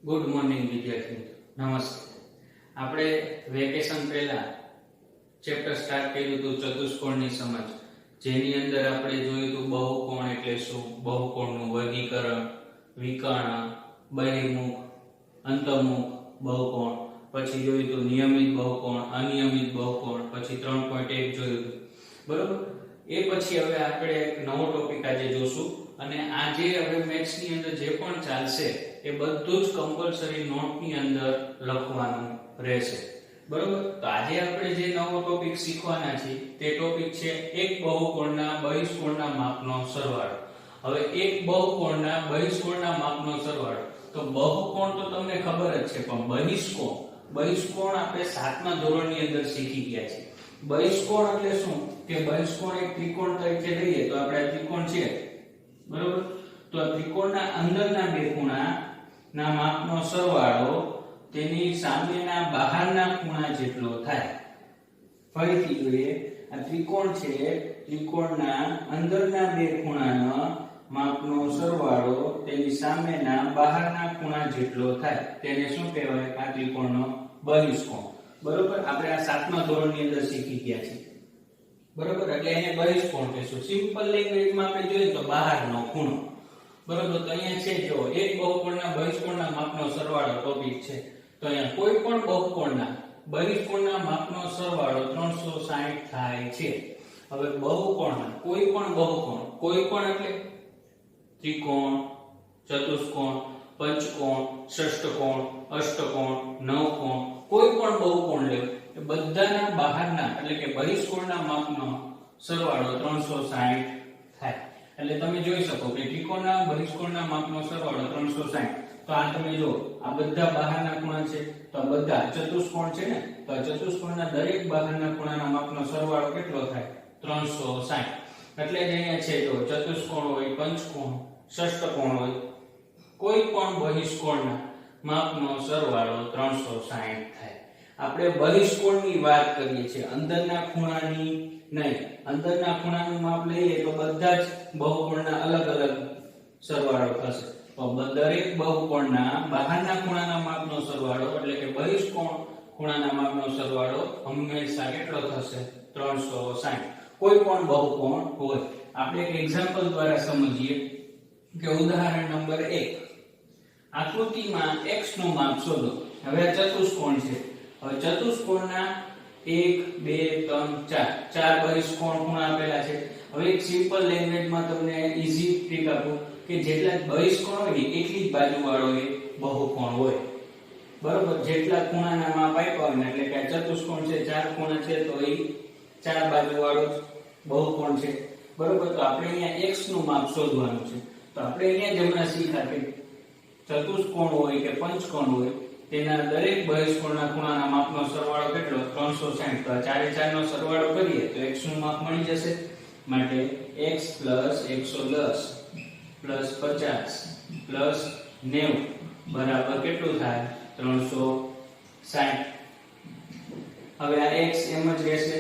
Good morning વિદ્યાર્થી મિત્રો, નમસ્તે. આપણે વેકેશન પહેલા ચેપ્ટર સ્ટાર્ટ કર્યું હતું ચતુષ્કોણની સમજ, જેની અંદર આપણે જોયું હતું બહુકોણ એટલે શું, બહુકોણનું વર્ગીકરણ, વિકર્ણ, બહિર્મુખ, અંતર્મુખ બહુકોણ, પછી જોયું હતું નિયમિત બહુકોણ, અનિયમિત બહુકોણ, પછી 3.1 જોયું હતું. બરોબર. એ પછી હવે આપણે એક નવો ટોપિક આજે જોશું અને આજે હવે મેથ્સ ની અંદર જે પણ ચાલશે એ બધું જ કમ્પલસરી નોટ ની અંદર લખવાનું રહેશે. બરોબર. તો આજે આપણે જે નવો ટોપિક શીખવાના છે તે ટોપિક છે એક બહુકોણના બહિષ્કોણના માપનો સરવાળો. હવે એક બહુકોણના બહિષ્કોણના માપનો સરવાળો, તો બહુકોણ તો તમને ખબર જ છે, પણ બહિષ્કોણ આપણે 7મા ધોરણની અંદર શીખી ગયા છે. બહિષ્કોણ એટલે શું કે બહિષ્કોણ એક ત્રિકોણ તરીકે લઈએ તો આપણે આ ત્રિકોણ છે, બરોબર. તો આ ત્રિકોણના અંદરના બે ખૂણાના માપનો સરવાળો તેની સામેના બહારના ખૂણા જેટલો થાય. ફરીથી જોઈએ, આ ત્રિકોણ છે, ત્રિકોણના અંદરના બે ખૂણાનો માપનો સરવાળો તેની સામેના બહારના ખૂણા જેટલો થાય. તેને શું કહેવાય? આ ત્રિકોણનો બહિષ્કોણ. બરોબર. આપણે આ 7મા ધોરણની અંદર શીખી ગયા છે. બરોબર. એટલે એને બહિષ્કોણ કહેશું. સિમ્પલ લેંગ્વેજમાં આપણે જોઈએ તો બહારનો ખૂણો. બરોબર. તો અહીંયા છે જો એક બહુકોણના બહિષ્કોણના માપનો સરવાળો ટોપિક છે. તો અહીંયા કોઈ પણ બહુકોણના બહિષ્કોણના માપનો સરવાળો 360 થાય છે. હવે બહુકોણના કોઈ પણ બહુકોણ, કોઈ પણ એટલે ત્રિકોણ, ચતુષ્કોણ, પંચકોણ, ષષ્ઠકોણ, અષ્ટકોણ, નવકોણ, કોઈ પણ બહુકોણ લે એ બધાના બહારના એટલે કે બહિષ્કોણના માપનો સરવાળો 360 થાય. એટલે તમે જોઈ શકો કે ત્રિકોણના બહિષ્કોણના માપનો સરવાળો 360. તો આ તમે જો આ બધા બહારના ખૂણા છે, તો આ બધા ચતુષ્કોણ છે ને, તો આ ચતુષ્કોણના દરેક બહારના ખૂણાના માપનો સરવાળો કેટલો થાય? 360. એટલે જ અહીંયા છે જો ચતુષ્કોણ હોય, પંચકોણ, ષષ્ઠકોણ હોય, કોઈ પણ બહિષ્કોણના માપનો સરવાળો 360 થાય. આપણે બહિષ્કોણની વાત કરીએ છીએ, અંદરના ખૂણાની નહીં. અંદરના ખૂણાનું માપ લઈએ તો બધા જ બહુકોણના અલગ અલગ સરવાળો થશે. તો દરેક બહુકોણના બહારના ખૂણાના માપનો સરવાળો એટલે કે બહિષ્કોણ ખૂણાના માપનો સરવાળો હંમેશા કેટલો થશે? 360. કોઈ પણ બહુકોણ હોય. આપણે એક એક્ઝામ્પલ દ્વારા સમજીએ કે ઉદાહરણ નંબર 1. આકૃતિમાં x નું માપ શોધો. હવે આ ચતુષ્કોણ છે. હવે ચતુષ્કોણના 1 2 3 4 ચાર બહિષ્કોણ ખૂણા આપેલા છે. હવે એક સિમ્પલ લેંગ્વેજમાં તમને ઈઝી ટ્રીક આપું કે જેટલા બહિષ્કોણ હોય એટલી જ બાજુવાળો એ બહુકોણ હોય. બરોબર. જેટલા ખૂણાના માપ આપ્યા હોય એટલે કે આ ચતુષ્કોણ છે, ચાર ખૂણા છે, તો એ ચાર બાજુવાળો બહુકોણ છે. બરોબર. તો આપણે અહીંયા x નું માપ શોધવાનું છે. તો આપણે અહીંયા જ હમણાં શીખ્યા કે ચતુષ્કોણ હોય કે પંચકોણ હોય તેના દરેક બહિષ્કોણના ખૂણાના માપનો સરવાળો કેટલો? 360. તો આ ચારે ચારનો સરવાળો કરીએ તો x નું માપ મળી જશે. માટે x + 110 + 50 + 90 બરાબર કેટલું થાય? 360. હવે આ x એમ જ રહેશે.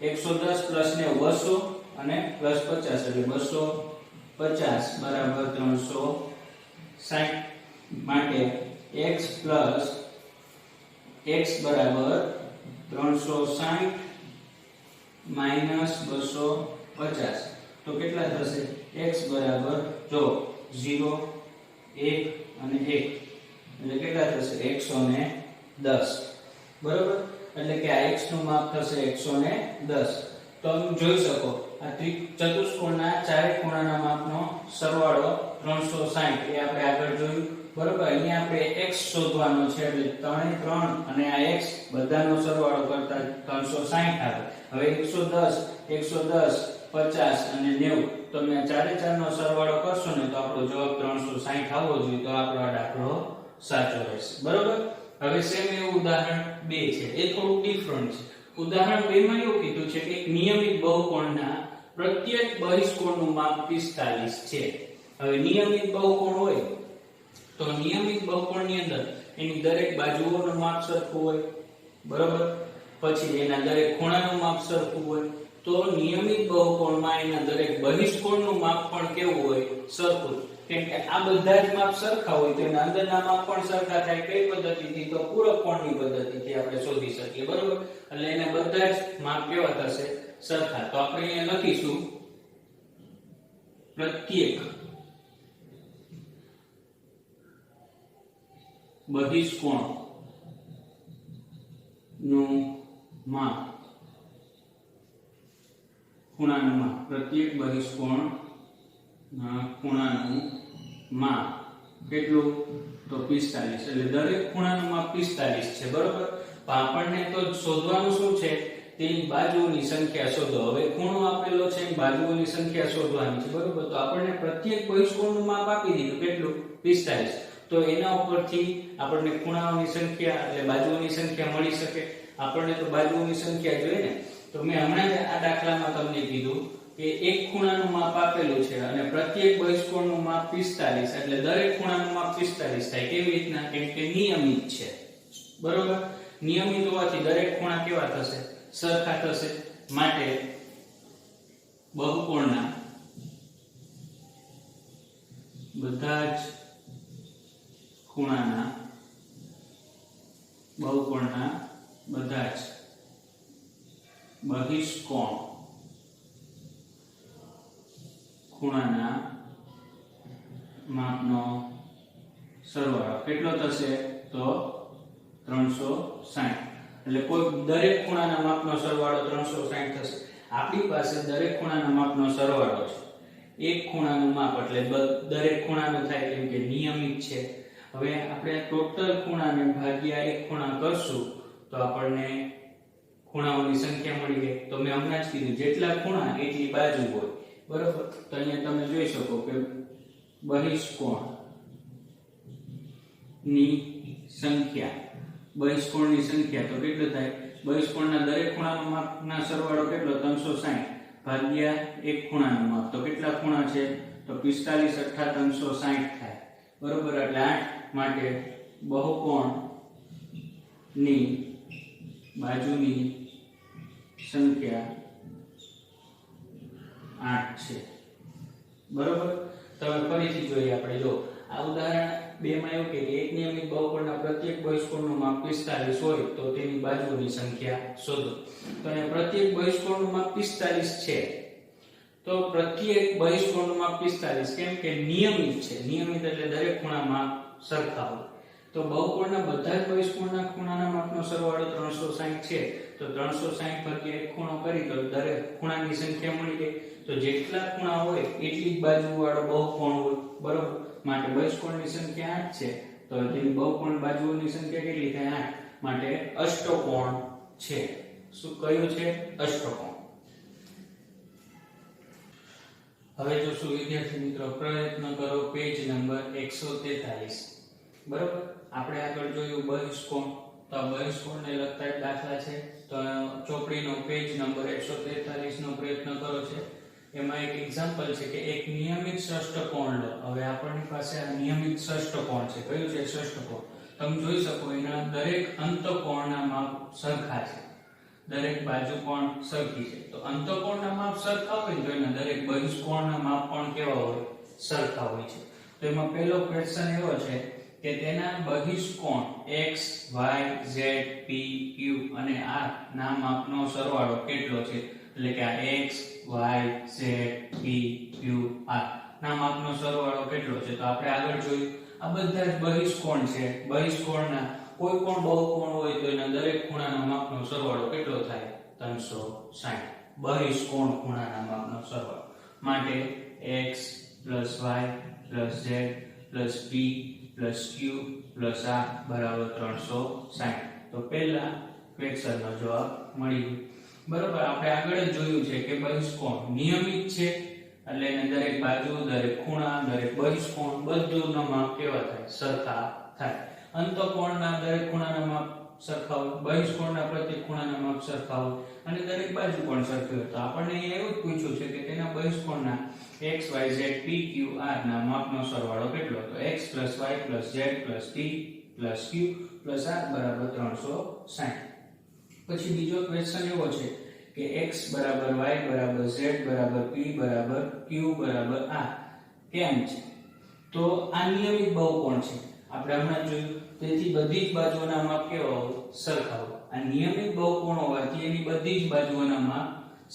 110 + 90 200 અને +50 એટલે 250 બરાબર 360. માટે x બરાબર 360 - 250 તો કેટલા થશે? x બરાબર જો 0 1 અને 1 એટલે કેટલા થશે? 110. બરોબર. એટલે કે આ x નું માપ થશે 110. તો તમે જોઈ શકો આ ચતુષ્કોણના ચારે ખૂણાના માપનો સરવાળો 360 એ આપણે આગળ જોયું. બરોબર. અહીંયા આપણે x શોધવાનો છે એટલે 3 3 અને આ x બધાનો સરવાળો કરતા 360 આવે. હવે 110 50 અને 90 તમે આ ચારે ચારનો સરવાળો કરશો ને તો આપણો જવાબ 360 આવવો જોઈએ. તો આપણો આ દાખલો સાચો રહેશે. બરોબર. હવે સેમ એવું ઉદાહરણ 2 છે, એ થોડું ડિફરન્ટ છે. ઉદાહરણ 2 માં એવું કીધું છે કે એક નિયમિત બહુકોણના પ્રત્યેક બહિષ્કોણનું માપ 45 છે. હવે નિયમિત બહુકોણ હોય તો નિયમિત બહુકોણની અંદર એની દરેક બાજુઓનું માપ સરખું હોય. બરોબર. પછી એના દરેક ખૂણાનું માપ સરખું હોય. તો નિયમિત બહુકોણમાં એના દરેક બહિષ્કોણનું માપ પણ કેવું હોય? સરખું. કેમ કે આ બધા જ માપ સરખા હોય તો એના અંદરના માપ પણ સરખા થાય. કઈ પદ્ધતિથી? તો પૂરક કોણની પદ્ધતિથી આપણે શોધી શકીએ, બરોબર. એટલે એના બધા જ માપ કેવા થશે? સરખા. તો આપણે અહીંયા લખીશું પ્રત્યેક બહિષ્કોણ નું માપ, ખૂણાનું માપ, પ્રત્યેક બહિષ્કોણ ખૂણાનું માપ કેટલું? તો 45. એટલે દરેક ખૂણાનું માપ 45 છે, બરોબર. આપણને તો શોધવાનું શું છે? તેની બાજુઓની સંખ્યા શોધો. હવે ખૂણો આપેલો છે, બાજુઓની સંખ્યા શોધવાની છે, બરોબર. તો આપણને પ્રત્યેક બહિષ્કોણનું માપ આપી દીધું, કેટલું? 45. તો એના ઉપરથી આપણને ખૂણાઓની સંખ્યા એટલે બાજુઓની સંખ્યા મળી શકે. આપણને તો બાજુઓની સંખ્યા જોઈએ ને. તો મેં હમણાં જ આ દાખલામાં તમને કીધું કે એક ખૂણાનું માપ આપેલું છે અને પ્રત્યેક બહિષ્કોણનું માપ 45, એટલે દરેક ખૂણાનું માપ 45 થાય. કેવી રીતના? કેમ કે નિયમિત છે, બરોબર. નિયમિત હોવાથી દરેક ખૂણા કેવા થશે? સરખા થશે. માટે બહુકોણના બધા જ ખૂણાના બહુકોણના બધા જ બહિષ્કોણ ખૂણાના માપનો સરવાળો કેટલો થશે? તો 360. એટલે કોઈ દરેક ખૂણાના માપનો સરવાળો 360 થશે. આપણી પાસે દરેક ખૂણાના માપનો સરવાળો છે. એક ખૂણાનું માપ એટલે દરેક ખૂણાનું થાય કેમ કે નિયમિત છે. હવે આપણે ટોટલ ખૂણાને ભાગ્યા એક ખૂણા કરશું તો આપણને ખૂણાઓની સંખ્યા મળી જાય. તો મેં હમણાં જ કીધું જેટલા ખૂણા એટલી બાજુ હોય, બરોબર. તો અહીંયા તમે જોઈ શકો કે બહિષ્કોણ ની સંખ્યા, બહિષ્કોણની સંખ્યા તો કેટલું થાય? બહિષ્કોણના દરેક ખૂણાના માપના સરવાળો કેટલો? 360 ભાગ્યા એક ખૂણાનું માપ. તો કેટલા ખૂણા છે? તો 45 * 8 360 થાય, બરોબર. એટલે 8. માટે બહુકોણ ની બાજુની સંખ્યા 8 છે, બરોબર. તો ફરીથી જોઈએ આપણે. જો આ ઉદાહરણ 2 માં એવું કે એક નિયમિત બહુકોણના પ્રત્યેક બહિષ્કોણનું માપ 45 હોય તો તેની બાજુઓની સંખ્યા શોધો. તો અહીંયા પ્રત્યેક બહિષ્કોણનું માપ 45 છે. તો પ્રત્યેક બહિષ્કોણનું માપ 45 કેમ કે નિયમિત છે. નિયમિત એટલે દરેક ખૂણામાં સરખા હોય. તો બહુકોણના બધા જ બહિષ્કોણના ખૂણાના માપનો સરવાળો 360 છે. તો 360 ભાગ્યા એક ખૂણો કરી તો દરેક ખૂણાની સંખ્યા મળી જાય. તો જેટલા ખૂણા હોય એટલી જ બાજુવાળો બહુકોણ હોય, બરોબર. માટે બહિષ્કોણની સંખ્યા 8 છે. તો તેની બહુકોણ બાજુઓની સંખ્યા કેટલી થાય? 8. માટે અષ્ટકોણ છે. શું કયું છે? અષ્ટકોણ. હવે જોશું વિદ્યાર્થી મિત્રો, પ્રયત્ન કરો પેજ નંબર 143, બરોબર. આપણે આગળ જોયું બહિષ્કોણ. તો આ બહિષ્કોણને લગતા એક દાખલા છે. તો ચોપડીનો પેજ નંબર 143 નો પ્રયત્ન કરો છે. એમાં એક એક્ઝામ્પલ છે કે એક નિયમિત ષષ્ઠકોણ લો. હવે આપણી પાસે આ નિયમિત ષષ્ઠકોણ છે. કયું છે? ષષ્ઠકોણ. તમે જોઈ શકો એના દરેક અંતકોણના માપ સરખા છે. દરેક બાજુ પણ સરખી છે. તો અંતકોણના માપ સરખા હોય તો એના દરેક બહિષ્કોણના માપ પણ કેવા હોય? સરખા હોય છે. તો એમાં પહેલો ક્વેશ્ચન એવો છે કે તેના બહિષ્કોણ x, y, z, p, q અને r ના માપનો સરવાળો કેટલો છે? એટલે કે આ x, y, z, p, q, r ના માપનો સરવાળો કેટલો છે? તો આપણે આગળ જોયું આ બધા જ બહિષ્કોણ છે. બહિષ્કોણના કોઈ પણ બહુકોણ હોય તો એના દરેક ખૂણાના માપનો સરવાળો કેટલો થાય? 360. બહિષ્કોણ ખૂણાના માપનો સરવાળો. માટે x + y + z + p + q + r બરાબર 360. તો પહેલા ક્વેશ્ચનનો જવાબ મળી ગયો, બરોબર. આપણે આગળ જ જોયું છે કે બહિષ્કોણ નિયમિત છે એટલે એને દરેક બાજુ, દરેક ખૂણા, દરેક બહિષ્કોણ બધુંના માપ કેવા થાય? સરખા થાય. અંતકોણના દરેક ખૂણાના માપ સરખા હોય, બહિષ્કોણના પ્રત્યેક ખૂણાના માપ સરખા હોય અને દરેક બાજુ પણ સરખી હોય. તો આપણને એવું જ પૂછ્યું છે કે તેના બહિષ્કોણના x, y, z, p, q, r ના માપનો સરવાળો કેટલો? તો x + y + z + p + q + r બરાબર 360. પછી બીજો ક્વેશ્ચન એવો છે કે x = y = z = p = q = r કેમ છે? તો આ નિયમિત બહુકોણ છે, આપણે હમણાં જોયું. તેથી બધી જ બાજુઓના માપ કેવા હોય? સરખા હોય. આ નિયમિત બહુકોણ હોવાથી એની બધી જ બાજુઓના માપ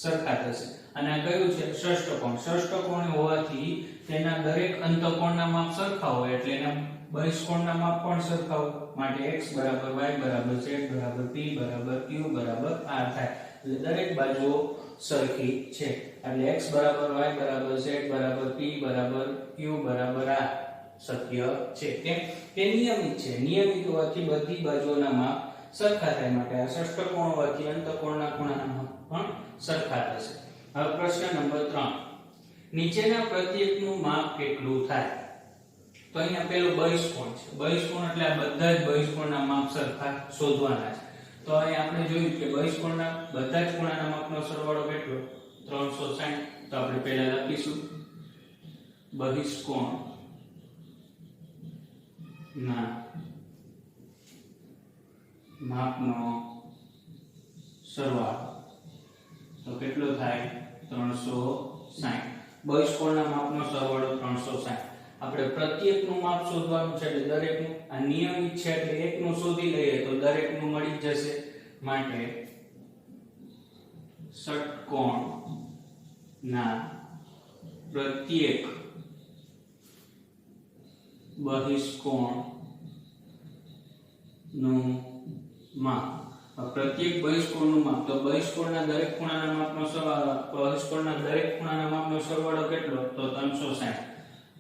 સરખા થશે. અને આ કયું છે? ષષ્ઠકોણ. ષષ્ઠકોણ હોવાથી તેના દરેક અંતકોણના માપ સરખા હોય એટલે એના બહિષ્કોણના માપ પણ સરખા હોય. માટે x y z p q r થાય. એટલે દરેક બાજુઓ સરખી છે. એટલે x y z p q r શક્ય છે. કેમ? કે નિયમિત છે. નિયમિત હોવાથી બધી બાજુઓના માપ સરખા થાય. માટે આ ષષ્ઠકોણ હોવાથી અંતકોણના ખૂણાના માપ પણ સરખા થશે. હવે પ્રશ્ન નંબર 3. નીચેના પ્રત્યેકનું માપ કેટલું થાય? તો અહીંયા પેલું બહિષ્કોણ છે. બહિષ્કોણ એટલે આ બધા જ બહિષ્કોણના માપ સરખા શોધવાના છે. તો અહીંયા આપણે જોયું કે બહિષ્કોણના બધા જ ખૂણાના માપનો સરવાળો કેટલો? 360. તો આપણે પહેલા લખીશું બહિષ્કોણ ના માપનો સરવાળો. તો કેટલો થાય? 360. બહિષ્કોણના માપનો સરવાળો 360. આપણે પ્રત્યેકનું માપ શોધવાનું છે એટલે દરેકનું. આ નિયમિત છે એટલે એકનું શોધી લઈએ તો દરેકનું મળી જશે. માટે ષટકોણ ના પ્રત્યેક બહિષ્કોણ નું માપ. પ્રત્યેક બહિષ્કોણનું માપ. તો બહિષ્કોણના દરેક ખૂણાના માપનો સરવાળો, બહિષ્કોણના દરેક ખૂણાના માપનો સરવાળો કેટલો? તો 360.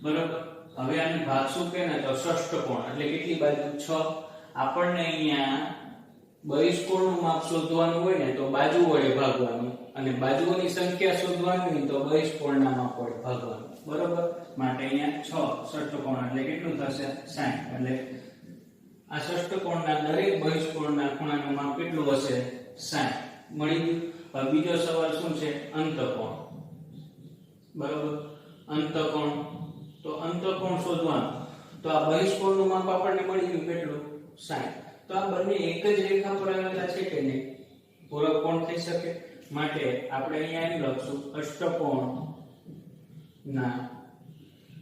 બરાબર. હવે આને ભાગશું કે ને તો ષષ્ઠકોણ એટલે કેટલી બાજુ? 6. આપણને અહીંયા બહિષ્કોણનું માપ શોધવાનું હોય ને તો બાજુ વડે ભાગવાનું, અને બાજુઓની સંખ્યા શોધવાની હોય તો બહિષ્કોણના માપ વડે ભાગવાનું. બરાબર. માટે અહીંયા 6 ષષ્ઠકોણ એટલે કેટલું થશે? 60. એટલે આ ષષ્ઠકોણના દરેક બહિષ્કોણના ખૂણાનું માપ કેટલું હશે? 60. મળી ગયું. હવે બીજો સવાલ શું છે? અંતકોણ. બરાબર. અંતકોણ. તો અંતકોણ શોધવાનું. તો આ બહિષ્કોણનું માપ આપણને મળી ગયું કેટલું? 60. તો આ બંને એક જ રેખા પર આવેલા છે કે નહીં? પૂરક કોણ થઈ શકે. માટે આપણે અહીંયા એમ લખશું અષ્ટકોણ ના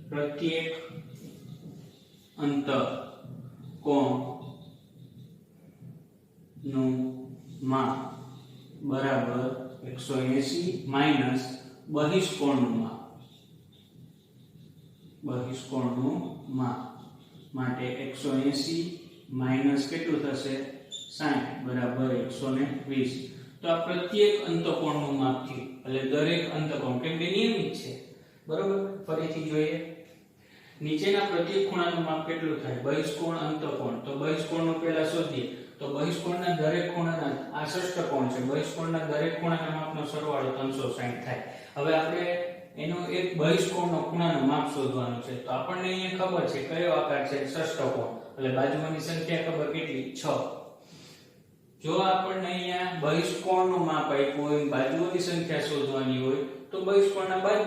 પ્રત્યેક અંતકોણ નું માપ બરાબર 180 માઈનસ બહિષ્કોણનું માપ. બહિષ્કોણનું માપ. માટે 180 માઈનસ કેટલું થશે? 60 બરાબર 120. તો આ પ્રત્યેક અંતકોણનું માપ થયું. એટલે દરેક અંતકોણ કેમ કે નિયમિત છે. બરોબર. ફરીથી જોઈએ. નીચેના પ્રત્યેક ખૂણાનું માપ કેટલું થાય? બહિષ્કોણ અંતકોણ. તો બહિષ્કોણનું પહેલા શોધીએ. તો બહિષ્કોણના દરેક ખૂણાના, આ ષષ્ઠકોણ છે, બહિષ્કોણના દરેક ખૂણાના માપનો સરવાળો 360 થાય. હવે આપણે એનો એક બહિષ્કોણનો ખૂણાનું માપ શોધવાનું છે. તો આપણને અહીંયા ખબર છે કયો આકાર છે? ષષ્ઠકોણ. એટલે બાજુઓની સંખ્યા ખબર કેટલી? 6. જો આપણને અહીંયા બહિષ્કોણનું માપ આપ્યું હોય, બાજુઓની સંખ્યા શોધવાની હોય તો બહિષ્કોણના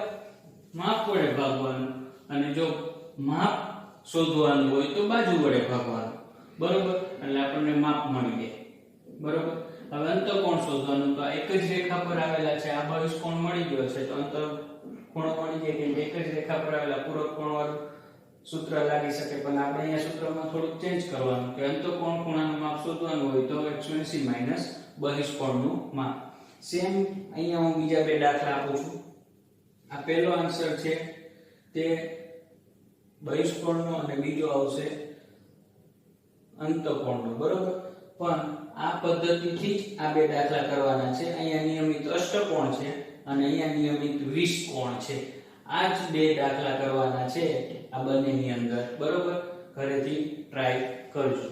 માપ વડે ભાગવાનું, અને જો માપ શોધવાનું હોય તો બાજુ વડે ભાગવાનું. બરોબર. એટલે આપણને માપ મળી જાય. બરોબર. હવે અંતકોણ શોધવાનું. તો એક જ રેખા પર આવેલા છે. આ બહિષ્કોણ મળી ગયો છે તો અંતકોણ મળી જાય કે એક જ રેખા પર આવેલા પૂરક કોણ વાળું સૂત્ર લાગી શકે. પણ આપણે અહીંયા સૂત્રમાં થોડુંક ચેન્જ કરવાનું કે અંતકોણ ખૂણાનું માપ શોધવાનું હોય તો 180 માઈનસ બહિષ્કોણનું માપ. સેમ અહીંયા હું બીજા બે દાખલા આપું છું. આ પહેલો આન્સર છે તે બહિષ્કોણનો અને બીજો આવશે અંતકોણનો. બરોબર. પણ આ પદ્ધતિથી જ આ બે દાખલા કરવાના છે. અહીંયા નિયમિત અષ્ટકોણ છે અને અહીંયા નિયમિત વિષકોણ છે. આ જ બે દાખલા કરવાના છે આ બંનેની અંદર. બરોબર. ઘરેથી ટ્રાય કરજો.